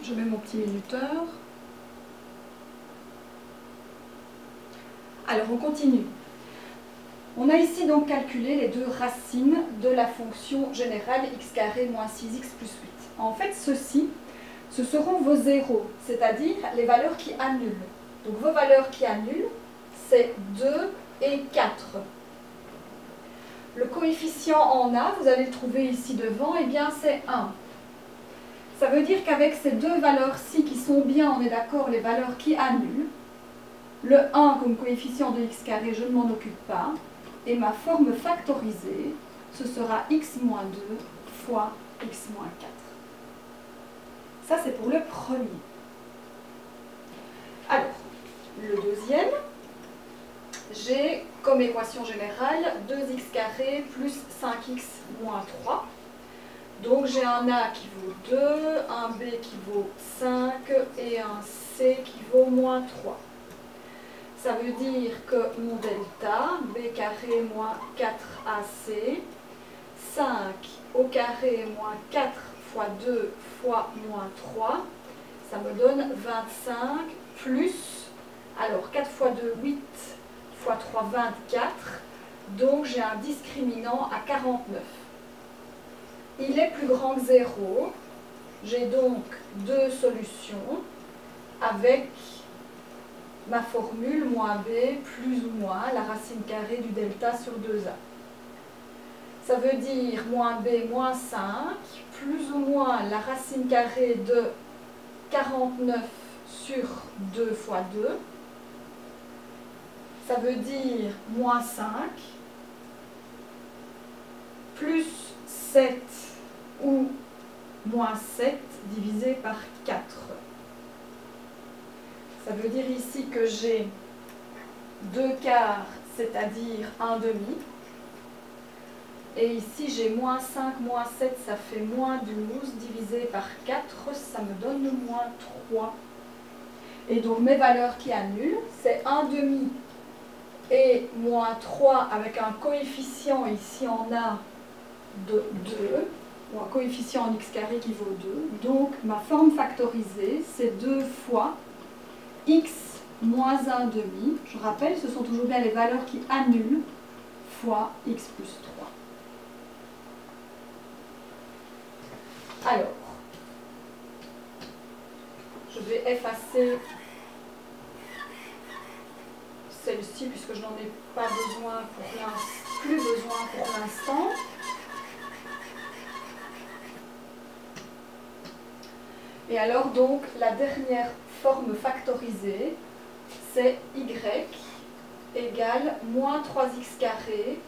Je mets mon petit minuteur. Alors, on continue. On a ici donc calculé les deux racines de la fonction générale x carré moins 6x plus 8. En fait, ceci, ce seront vos zéros, c'est-à-dire les valeurs qui annulent. Donc, vos valeurs qui annulent, c'est 2 et 4. Le coefficient en A, vous allez le trouver ici devant, et bien c'est 1. Ça veut dire qu'avec ces deux valeurs-ci qui sont bien, on est d'accord, les valeurs qui annulent, le 1 comme coefficient de x carré, je ne m'en occupe pas, et ma forme factorisée, ce sera x moins 2 fois x moins 4. Ça, c'est pour le premier. Alors, le deuxième, j'ai comme équation générale 2x carré plus 5x moins 3. Donc j'ai un A qui vaut 2, un B qui vaut 5 et un C qui vaut moins 3. Ça veut dire que mon delta, B carré moins 4AC, 5 au carré moins 4 fois 2 fois moins 3, ça me donne 25 plus, alors 4 fois 2, 8 fois 3, 24, donc j'ai un discriminant à 49. Il est plus grand que 0, j'ai donc deux solutions avec ma formule moins b plus ou moins la racine carrée du delta sur 2a. Ça veut dire moins b moins 5 plus ou moins la racine carrée de 49 sur 2 fois 2. Ça veut dire moins 5 plus 7 ou moins 7 divisé par 4. Ça veut dire ici que j'ai 2 quarts, c'est-à-dire 1 demi. Et ici j'ai moins 5, moins 7, ça fait moins 12, divisé par 4, ça me donne moins 3. Et donc mes valeurs qui annulent, c'est 1 demi et moins 3 avec un coefficient ici en A de 2, ou un coefficient en x carré qui vaut 2. Donc ma forme factorisée, c'est 2 fois x moins 1 demi. Je rappelle, ce sont toujours bien les valeurs qui annulent, fois x plus 3. Alors, je vais effacer celle-ci puisque je n'en ai pas besoin plus besoin pour l'instant. Et alors donc la dernière forme factorisée, c'est y égale moins 3x carré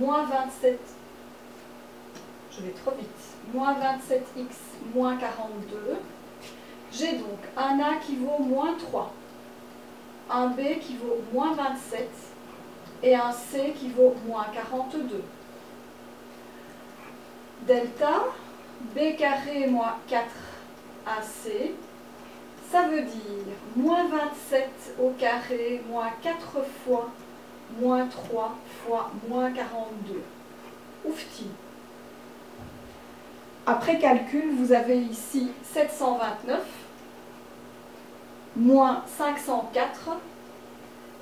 moins 27, je vais trop vite, moins 27x moins 42. J'ai donc un A qui vaut moins 3, un B qui vaut moins 27 et un C qui vaut moins 42. Delta, B carré moins 4AC, ça veut dire moins 27 au carré moins 4 fois moins 3 fois moins 42. Oufti. Après calcul, vous avez ici 729 moins 504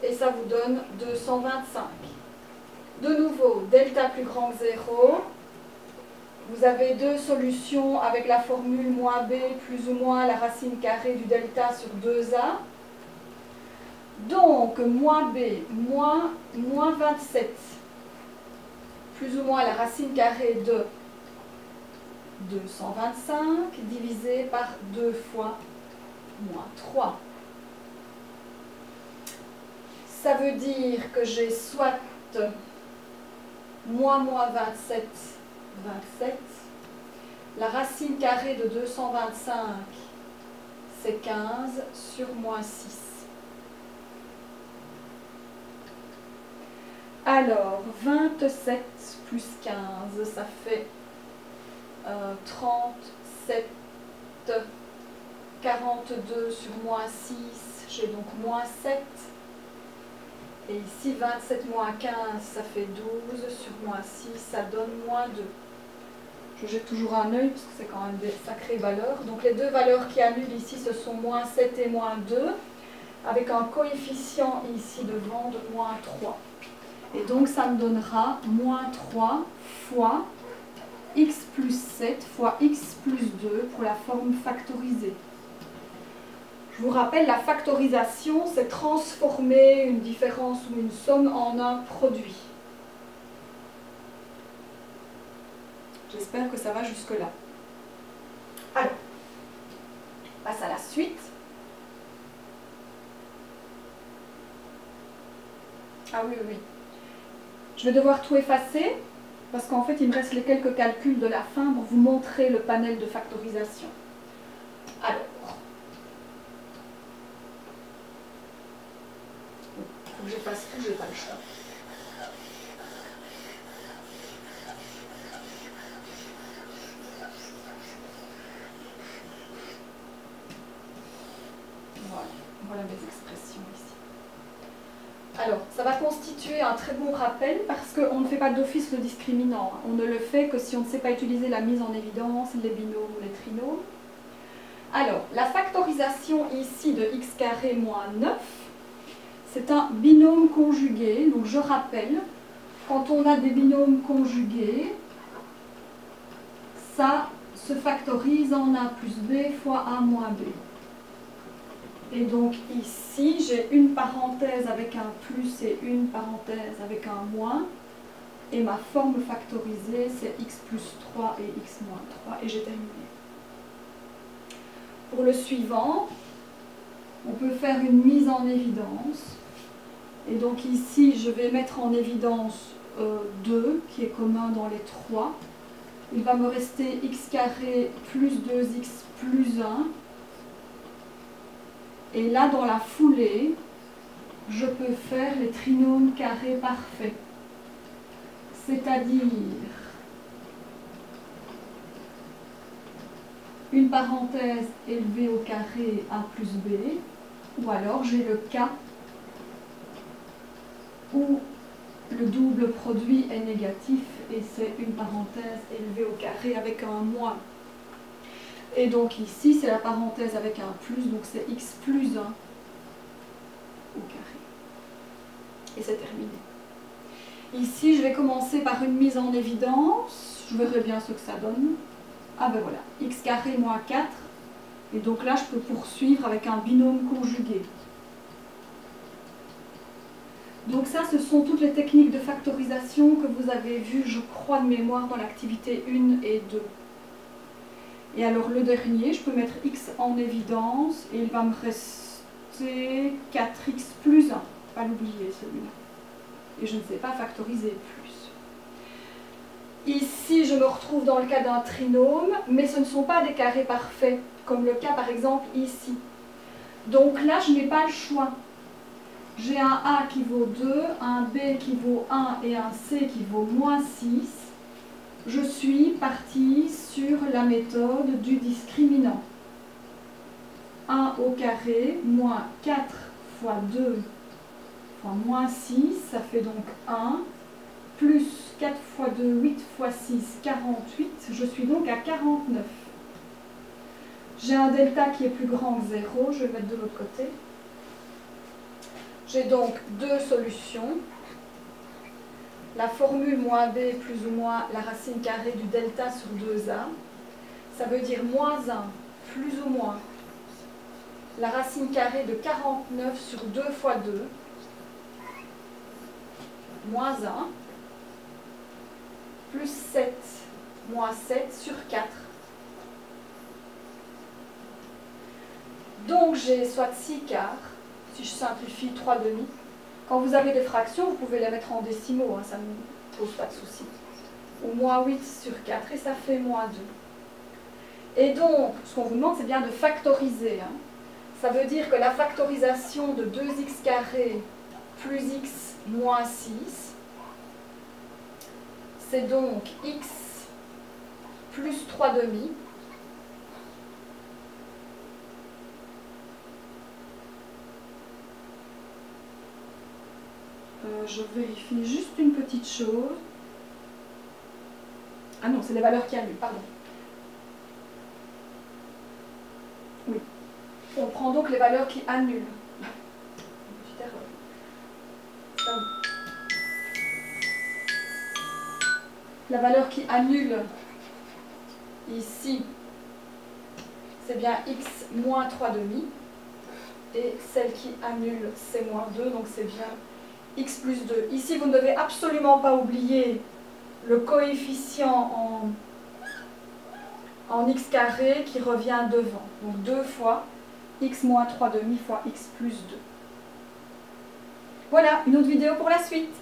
et ça vous donne 225. De nouveau, delta plus grand que 0. Vous avez deux solutions avec la formule moins b plus ou moins la racine carrée du delta sur 2a. Donc, moins b moins 27 plus ou moins la racine carrée de 225 divisé par 2 fois moins 3. Ça veut dire que j'ai soit moins 27, 27. La racine carrée de 225, c'est 15 sur moins 6. Alors, 27 plus 15, ça fait 37, 42 sur moins 6, j'ai donc moins 7. Et ici, 27 moins 15, ça fait 12 sur moins 6, ça donne moins 2. Je jette toujours un œil parce que c'est quand même des sacrées valeurs. Donc les deux valeurs qui annulent ici, ce sont moins 7 et moins 2, avec un coefficient ici devant de moins 3. Et donc ça me donnera moins 3 fois x plus 7 fois x plus 2 pour la forme factorisée. Je vous rappelle, la factorisation, c'est transformer une différence ou une somme en un produit. J'espère que ça va jusque-là. Alors, on passe à la suite. Ah oui, oui. Je vais devoir tout effacer, parce qu'en fait, il me reste les quelques calculs de la fin pour vous montrer le panel de factorisation. Alors, il faut que j'efface tout, je n'ai pas le choix. Voilà mes expressions ici. Alors, ça va constituer un très bon rappel parce qu'on ne fait pas d'office le discriminant. On ne le fait que si on ne sait pas utiliser la mise en évidence, les binômes ou les trinômes. Alors, la factorisation ici de x carré moins 9, c'est un binôme conjugué. Donc, je rappelle, quand on a des binômes conjugués, ça se factorise en a plus b fois a moins b. Et donc ici, j'ai une parenthèse avec un plus et une parenthèse avec un moins. Et ma forme factorisée, c'est x plus 3 et x moins 3. Et j'ai terminé. Pour le suivant, on peut faire une mise en évidence. Et donc ici, je vais mettre en évidence 2, qui est commun dans les 3. Il va me rester x carré plus 2x plus 1. Et là, dans la foulée, je peux faire les trinômes carrés parfaits. C'est-à-dire une parenthèse élevée au carré a plus b, ou alors j'ai le cas où le double produit est négatif et c'est une parenthèse élevée au carré avec un moins. Et donc ici, c'est la parenthèse avec un plus, donc c'est x plus 1 au carré. Et c'est terminé. Ici, je vais commencer par une mise en évidence. Je verrai bien ce que ça donne. Ah ben voilà, x carré moins 4. Et donc là, je peux poursuivre avec un binôme conjugué. Donc ça, ce sont toutes les techniques de factorisation que vous avez vues, je crois, de mémoire dans l'activité 1 et 2. Et alors le dernier, je peux mettre x en évidence et il va me rester 4x plus 1. Pas l'oublier celui-là. Et je ne sais pas factoriser plus. Ici, je me retrouve dans le cas d'un trinôme, mais ce ne sont pas des carrés parfaits, comme le cas par exemple ici. Donc là, je n'ai pas le choix. J'ai un a qui vaut 2, un b qui vaut 1 et un c qui vaut moins 6. Je suis partie sur la méthode du discriminant. 1 au carré moins 4 fois 2 fois moins 6, ça fait donc 1, plus 4 fois 2, 8 fois 6, 48. Je suis donc à 49. J'ai un delta qui est plus grand que 0, je vais le mettre de l'autre côté. J'ai donc deux solutions. La formule moins b plus ou moins la racine carrée du delta sur 2a. Ça veut dire moins 1 plus ou moins la racine carrée de 49 sur 2 fois 2. Moins 1 plus 7 moins 7 sur 4. Donc j'ai soit 6 quarts, si je simplifie 3 demi. Quand vous avez des fractions, vous pouvez les mettre en décimaux, hein, ça ne me pose pas de souci. Ou moins 8 sur 4, et ça fait moins 2. Et donc, ce qu'on vous demande, c'est bien de factoriser. Hein. Ça veut dire que la factorisation de 2x carré plus x moins 6, c'est donc x plus 3 demi. Je vérifie juste une petite chose. Ah non, c'est les valeurs qui annulent, pardon. Oui. On prend donc les valeurs qui annulent. Petite erreur. Ça, oui. La valeur qui annule ici, c'est bien x moins 3 demi. Et celle qui annule, c'est moins 2, donc c'est bien x plus 2. Ici, vous ne devez absolument pas oublier le coefficient en x carré qui revient devant. Donc 2 fois x moins 3 demi fois x plus 2. Voilà, une autre vidéo pour la suite.